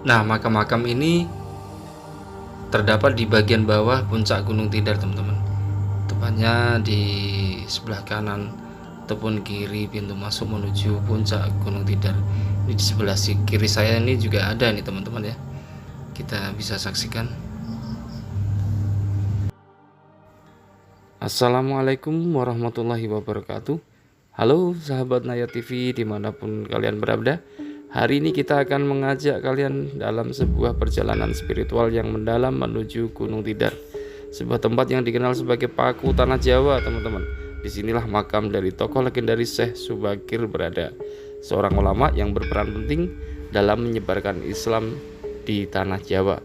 Nah, makam-makam ini terdapat di bagian bawah puncak Gunung Tidar, teman-teman. Tepatnya di sebelah kanan ataupun kiri pintu masuk menuju puncak Gunung Tidar. Ini di sebelah kiri saya ini juga ada nih, teman-teman ya. Kita bisa saksikan. Assalamualaikum warahmatullahi wabarakatuh. Halo sahabat Naya TV dimanapun kalian berada. Hari ini kita akan mengajak kalian dalam sebuah perjalanan spiritual yang mendalam menuju Gunung Tidar, sebuah tempat yang dikenal sebagai paku tanah Jawa, teman-teman. Disinilah makam dari tokoh legendaris Syekh Subakir berada, seorang ulama yang berperan penting dalam menyebarkan Islam di tanah Jawa.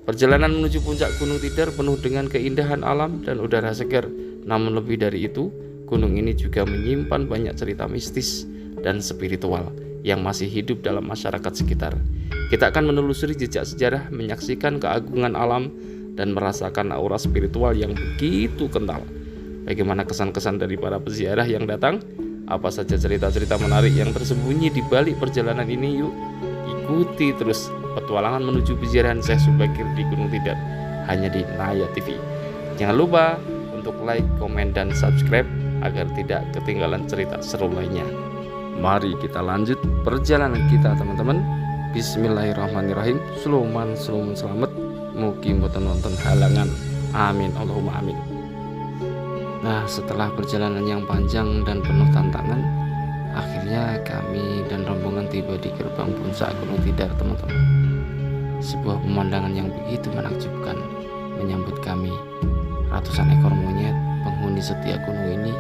Perjalanan menuju puncak Gunung Tidar penuh dengan keindahan alam dan udara segar. Namun lebih dari itu, gunung ini juga menyimpan banyak cerita mistis dan spiritual yang masih hidup dalam masyarakat sekitar. Kita akan menelusuri jejak sejarah, menyaksikan keagungan alam, dan merasakan aura spiritual yang begitu kental. Bagaimana kesan-kesan dari para peziarah yang datang? Apa saja cerita-cerita menarik yang tersembunyi di balik perjalanan ini? Yuk, ikuti terus petualangan menuju peziarahan Syekh Subakir di Gunung Tidar hanya di Naya TV. Jangan lupa untuk like, komen, dan subscribe agar tidak ketinggalan cerita seru lainnya. Mari kita lanjut perjalanan kita, teman-teman. Bismillahirrahmanirrahim. Suluman selamat. Mugi mboten wonten halangan. Amin Allahumma amin. Nah, setelah perjalanan yang panjang dan penuh tantangan, akhirnya kami dan rombongan tiba di gerbang puncak Gunung Tidar, teman-teman. Sebuah pemandangan yang begitu menakjubkan menyambut kami. Ratusan ekor monyet penghuni setia gunung ini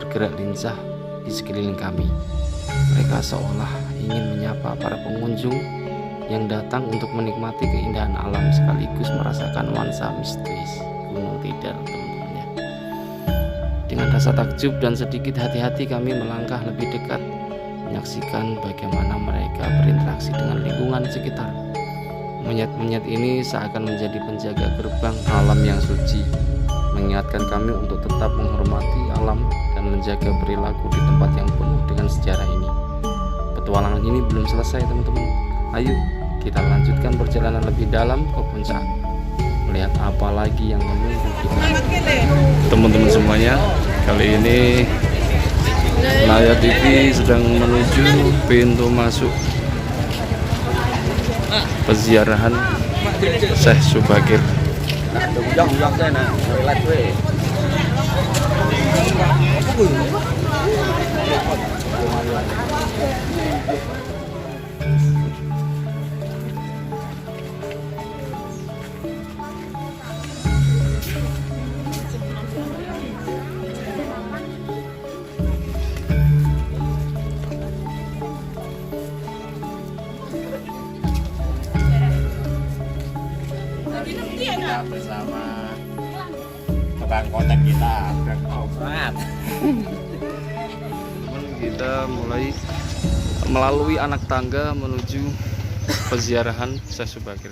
bergerak lincah di sekeliling kami. Mereka seolah ingin menyapa para pengunjung yang datang untuk menikmati keindahan alam sekaligus merasakan nuansa mistis Gunung Tidar, teman-teman ya. Dengan rasa takjub dan sedikit hati-hati kami melangkah lebih dekat, menyaksikan bagaimana mereka berinteraksi dengan lingkungan sekitar. Monyet-monyet ini seakan menjadi penjaga gerbang alam yang suci, mengingatkan kami untuk tetap menghormati alam dan menjaga perilaku di tempat yang penuh dengan sejarah ini. Petualangan ini belum selesai, teman-teman. Ayo kita lanjutkan perjalanan lebih dalam ke puncak, melihat apa lagi yang menunggu kita. Teman-teman semuanya, kali ini Naya TV sedang menuju pintu masuk peziarahan Syekh Subakir. Bersama tukang konten kita berat. Kita mulai melalui anak tangga menuju peziarahan Syekh Subakir.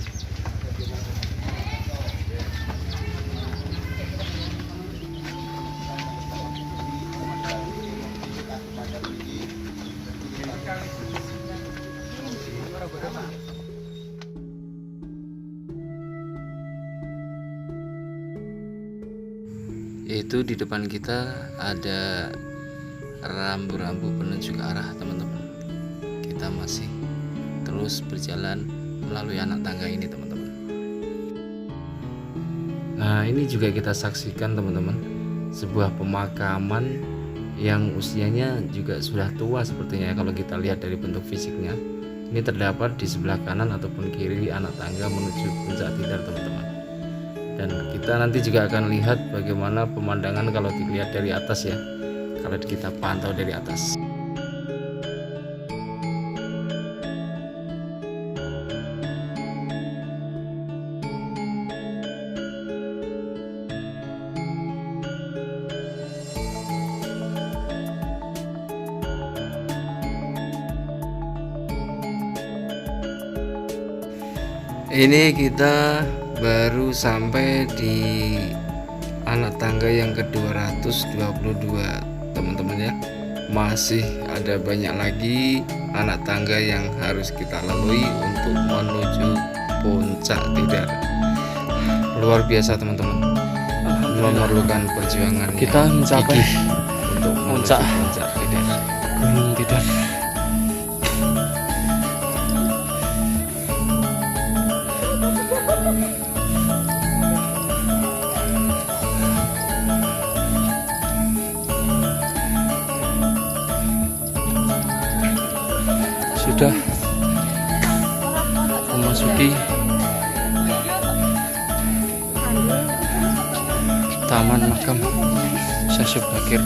Yaitu di depan kita ada rambu-rambu penunjuk arah, teman-teman. Kita masih terus berjalan melalui anak tangga ini, teman-teman. Nah, ini juga kita saksikan, teman-teman, sebuah pemakaman yang usianya juga sudah tua sepertinya kalau kita lihat dari bentuk fisiknya. Ini terdapat di sebelah kanan ataupun kiri anak tangga menuju puncak Tidar, teman-teman. Dan kita nanti juga akan lihat bagaimana pemandangan kalau dilihat dari atas ya, kalau kita pantau dari atas. Ini kita baru sampai di anak tangga yang ke-222, teman-teman ya, masih ada banyak lagi anak tangga yang harus kita lalui untuk menuju puncak Tidar. Luar biasa teman-teman, memerlukan perjuangan Kita yang mencapai gigih untuk menuju puncak Tidar. Gunung Tidar. Sudah memasuki Taman Makam Syekh Subakir.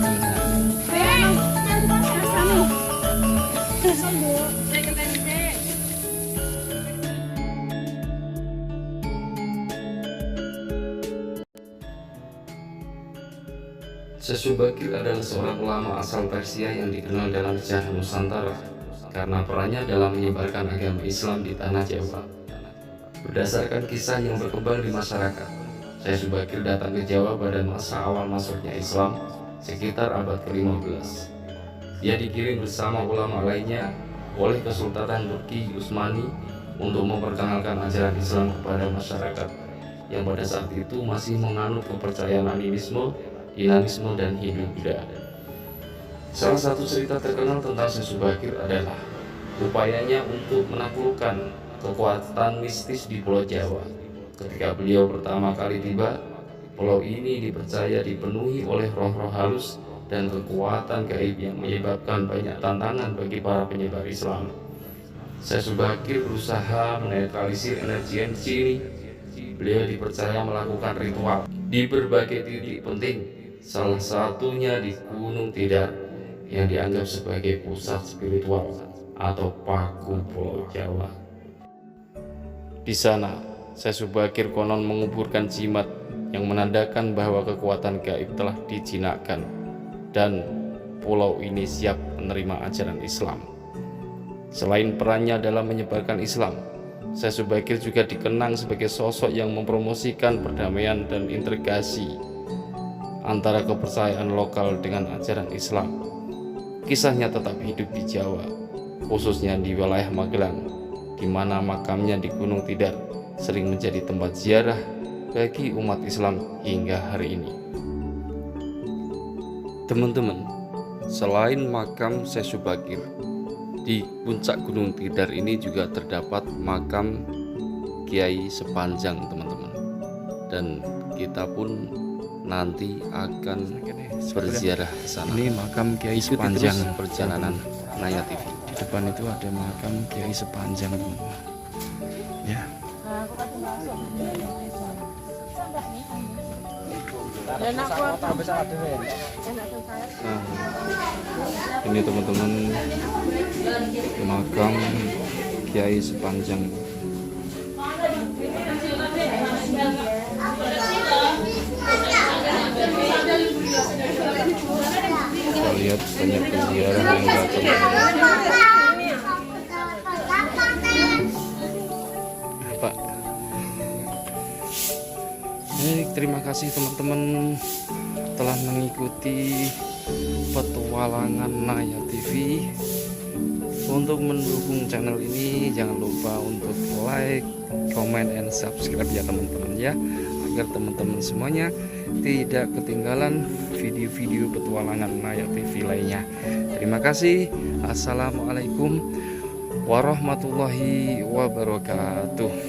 Syekh Subakir adalah seorang ulama asal Persia yang dikenal dalam sejarah Nusantara karena perannya dalam menyebarkan agama Islam di tanah Jawa. Berdasarkan kisah yang berkembang di masyarakat, Syekh Subakir datang ke Jawa pada masa awal masuknya Islam sekitar abad ke-15. Dia dikirim bersama ulama lainnya oleh Kesultanan Turki Utsmani untuk memperkenalkan ajaran Islam kepada masyarakat yang pada saat itu masih menganut kepercayaan animisme, dinamisme, dan Hindu-Buddha. Salah satu cerita terkenal tentang Syekh Subakir adalah upayanya untuk menaklukkan kekuatan mistis di Pulau Jawa. Ketika beliau pertama kali tiba, pulau ini dipercaya dipenuhi oleh roh-roh halus dan kekuatan gaib yang menyebabkan banyak tantangan bagi para penyebar Islam. Syekh Subakir berusaha menetralisir energi-energi ini. Beliau dipercaya melakukan ritual di berbagai titik penting, salah satunya di Gunung Tidar yang dianggap sebagai pusat spiritual atau paku Pulau Jawa. Di sana, Syekh Subakir konon menguburkan jimat yang menandakan bahwa kekuatan gaib telah dijinakkan dan pulau ini siap menerima ajaran Islam. Selain perannya dalam menyebarkan Islam, Syekh Subakir juga dikenang sebagai sosok yang mempromosikan perdamaian dan integrasi antara kepercayaan lokal dengan ajaran Islam. Kisahnya tetap hidup di Jawa, khususnya di wilayah Magelang, di mana makamnya di Gunung Tidar sering menjadi tempat ziarah bagi umat Islam hingga hari ini. Teman-teman, selain makam Syekh Subakir, di puncak Gunung Tidar ini juga terdapat makam Kiai Sepanjang, teman-teman. Dan kita pun nanti akan berziarah ke sana. Ini makam Kiai Ikuti Sepanjang. terus perjalanan Naya TV. Di depan itu ada makam Kiai Sepanjang, teman-teman. Ya. Nah, ini teman-teman makam Kiai Sepanjang. Kita lihat banyak penziarah yang datang. Pak. Terima kasih teman-teman telah mengikuti petualangan Naya TV. Untuk mendukung channel ini jangan lupa untuk like, comment, and subscribe ya teman-teman ya, agar teman-teman semuanya tidak ketinggalan video-video petualangan Naya TV lainnya. Terima kasih. Assalamualaikum warahmatullahi wabarakatuh.